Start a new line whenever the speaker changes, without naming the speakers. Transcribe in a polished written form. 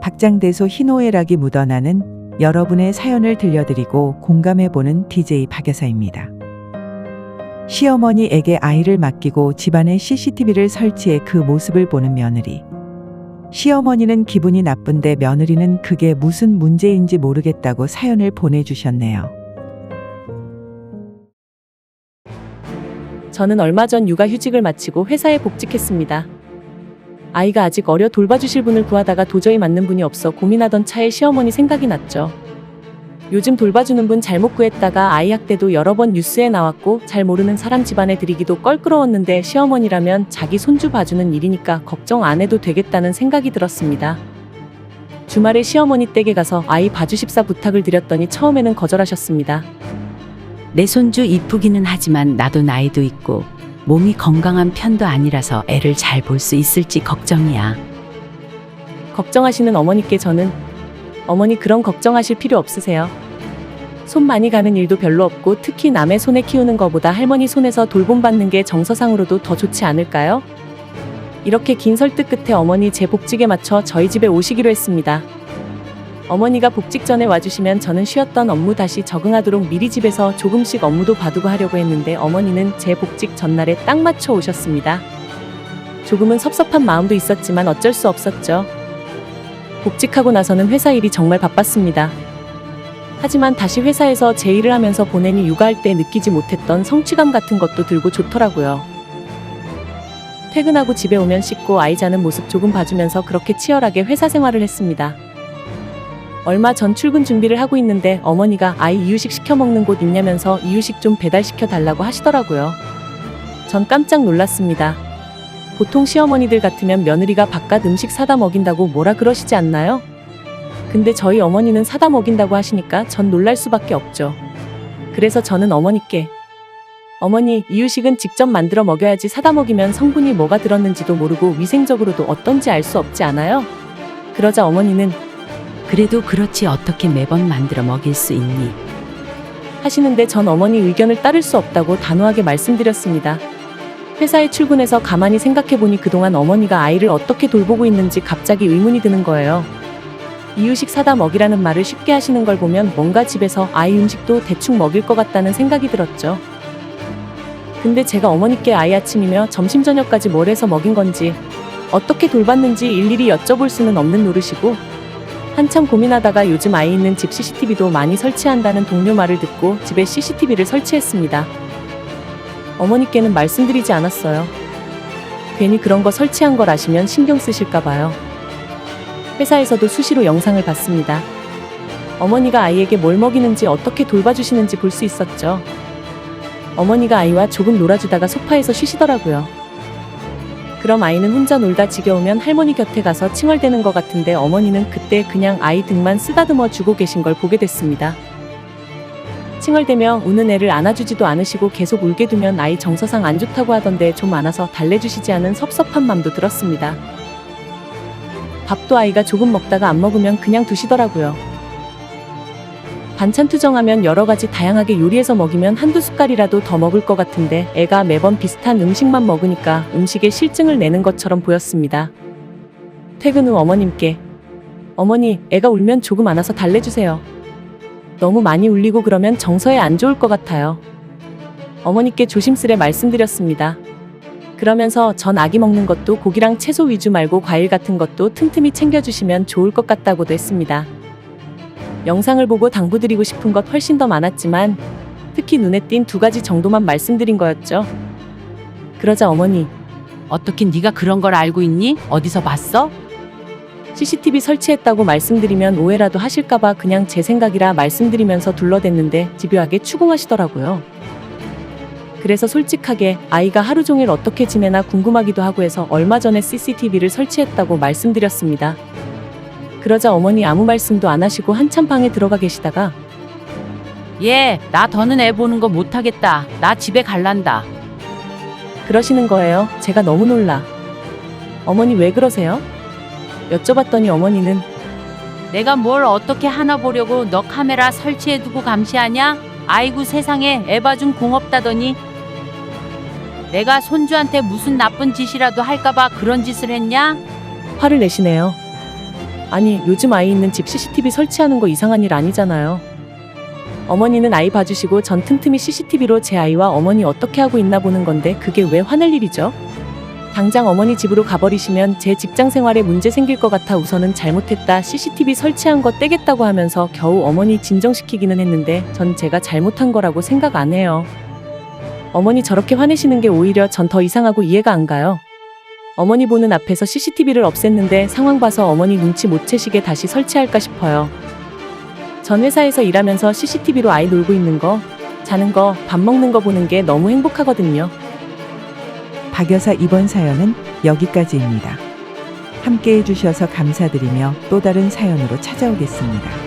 박장대소 희노애락이 묻어나는 여러분의 사연을 들려드리고 공감해보는 DJ 박여사입니다. 시어머니에게 아이를 맡기고 집안에 CCTV를 설치해 그 모습을 보는 며느리. 시어머니는 기분이 나쁜데 며느리는 그게 무슨 문제인지 모르겠다고 사연을 보내주셨네요.
저는 얼마 전 육아휴직을 마치고 회사에 복직했습니다. 아이가 아직 어려 돌봐주실 분을 구하다가 도저히 맞는 분이 없어 고민하던 차에 시어머니 생각이 났죠. 요즘 돌봐주는 분 잘못 구했다가 아이 학대도 여러 번 뉴스에 나왔고 잘 모르는 사람 집안에 들이기도 껄끄러웠는데 시어머니라면 자기 손주 봐주는 일이니까 걱정 안 해도 되겠다는 생각이 들었습니다. 주말에 시어머니 댁에 가서 아이 봐주십사 부탁을 드렸더니 처음에는 거절하셨습니다.
내 손주 이쁘기는 하지만 나도 나이도 있고 몸이 건강한 편도 아니라서 애를 잘 볼 수 있을지 걱정이야.
걱정하시는 어머니께 저는 어머니 그런 걱정하실 필요 없으세요. 손 많이 가는 일도 별로 없고 특히 남의 손에 키우는 것보다 할머니 손에서 돌봄받는 게 정서상으로도 더 좋지 않을까요? 이렇게 긴 설득 끝에 어머니 제 복직에 맞춰 저희 집에 오시기로 했습니다. 어머니가 복직 전에 와주시면 저는 쉬었던 업무 다시 적응하도록 미리 집에서 조금씩 업무도 봐두고 하려고 했는데 어머니는 제 복직 전날에 딱 맞춰 오셨습니다. 조금은 섭섭한 마음도 있었지만 어쩔 수 없었죠. 복직하고 나서는 회사 일이 정말 바빴습니다. 하지만 다시 회사에서 제 일을 하면서 보내니 육아할 때 느끼지 못했던 성취감 같은 것도 들고 좋더라고요. 퇴근하고 집에 오면 씻고 아이 자는 모습 조금 봐주면서 그렇게 치열하게 회사 생활을 했습니다. 얼마 전 출근 준비를 하고 있는데 어머니가 아이 이유식 시켜 먹는 곳 있냐면서 이유식 좀 배달시켜 달라고 하시더라고요. 전 깜짝 놀랐습니다. 보통 시어머니들 같으면 며느리가 바깥 음식 사다 먹인다고 뭐라 그러시지 않나요? 근데 저희 어머니는 사다 먹인다고 하시니까 전 놀랄 수밖에 없죠. 그래서 저는 어머니께 어머니, 이유식은 직접 만들어 먹여야지 사다 먹이면 성분이 뭐가 들었는지도 모르고 위생적으로도 어떤지 알 수 없지 않아요? 그러자 어머니는
그래도 그렇지 어떻게 매번 만들어 먹일 수 있니?
하시는데 전 어머니 의견을 따를 수 없다고 단호하게 말씀드렸습니다. 회사에 출근해서 가만히 생각해보니 그동안 어머니가 아이를 어떻게 돌보고 있는지 갑자기 의문이 드는 거예요. 이유식 사다 먹이라는 말을 쉽게 하시는 걸 보면 뭔가 집에서 아이 음식도 대충 먹일 것 같다는 생각이 들었죠. 근데 제가 어머니께 아이 아침이며 점심 저녁까지 뭘 해서 먹인 건지 어떻게 돌봤는지 일일이 여쭤볼 수는 없는 노릇이고 한참 고민하다가 요즘 아이 있는 집 CCTV도 많이 설치한다는 동료 말을 듣고 집에 CCTV를 설치했습니다. 어머니께는 말씀드리지 않았어요. 괜히 그런 거 설치한 걸 아시면 신경 쓰실까 봐요. 회사에서도 수시로 영상을 봤습니다. 어머니가 아이에게 뭘 먹이는지 어떻게 돌봐주시는지 볼 수 있었죠. 어머니가 아이와 조금 놀아주다가 소파에서 쉬시더라고요. 그럼 아이는 혼자 놀다 지겨우면 할머니 곁에 가서 칭얼대는 것 같은데 어머니는 그때 그냥 아이 등만 쓰다듬어 주고 계신 걸 보게 됐습니다. 칭얼대며 우는 애를 안아주지도 않으시고 계속 울게 두면 아이 정서상 안 좋다고 하던데 좀 안아서 달래주시지 않은 섭섭한 맘도 들었습니다. 밥도 아이가 조금 먹다가 안 먹으면 그냥 두시더라고요. 반찬 투정하면 여러 가지 다양하게 요리해서 먹이면 한두 숟갈이라도 더 먹을 것 같은데 애가 매번 비슷한 음식만 먹으니까 음식에 실증을 내는 것처럼 보였습니다. 퇴근 후 어머님께 어머니, 애가 울면 조금 안아서 달래주세요. 너무 많이 울리고 그러면 정서에 안 좋을 것 같아요. 어머니께 조심스레 말씀드렸습니다. 그러면서 전 아기 먹는 것도 고기랑 채소 위주 말고 과일 같은 것도 틈틈이 챙겨주시면 좋을 것 같다고도 했습니다. 영상을 보고 당부드리고 싶은 것 훨씬 더 많았지만 특히 눈에 띈 2가지 정도만 말씀드린 거였죠. 그러자 어머니,
어떻게 네가 그런 걸 알고 있니? 어디서 봤어?
CCTV 설치했다고 말씀드리면 오해라도 하실까봐 그냥 제 생각이라 말씀드리면서 둘러댔는데 집요하게 추궁하시더라고요. 그래서 솔직하게 아이가 하루 종일 어떻게 지내나 궁금하기도 하고 해서 얼마 전에 CCTV를 설치했다고 말씀드렸습니다. 그러자 어머니 아무 말씀도 안 하시고 한참 방에 들어가 계시다가
나 더는 애 보는 거 못하겠다. 나 집에 갈란다.
그러시는 거예요. 제가 너무 놀라. 어머니 왜 그러세요? 여쭤봤더니 어머니는
내가 뭘 어떻게 하나 보려고 너 카메라 설치해두고 감시하냐? 아이고 세상에 애 봐준 공없다더니 내가 손주한테 무슨 나쁜 짓이라도 할까봐 그런 짓을 했냐?
화를 내시네요. 아니, 요즘 아이 있는 집 CCTV 설치하는 거 이상한 일 아니잖아요. 어머니는 아이 봐주시고 전 틈틈이 CCTV로 제 아이와 어머니 어떻게 하고 있나 보는 건데 그게 왜 화낼 일이죠? 당장 어머니 집으로 가버리시면 제 직장 생활에 문제 생길 것 같아 우선은 잘못했다, CCTV 설치한 거 떼겠다고 하면서 겨우 어머니 진정시키기는 했는데 전 제가 잘못한 거라고 생각 안 해요. 어머니 저렇게 화내시는 게 오히려 전 더 이상하고 이해가 안 가요. 어머니 보는 앞에서 CCTV를 없앴는데 상황 봐서 어머니 눈치 못 채시게 다시 설치할까 싶어요. 전 회사에서 일하면서 CCTV로 아이 놀고 있는 거, 자는 거, 밥 먹는 거 보는 게 너무 행복하거든요.
박 여사 이번 사연은 여기까지입니다. 함께 해주셔서 감사드리며 또 다른 사연으로 찾아오겠습니다.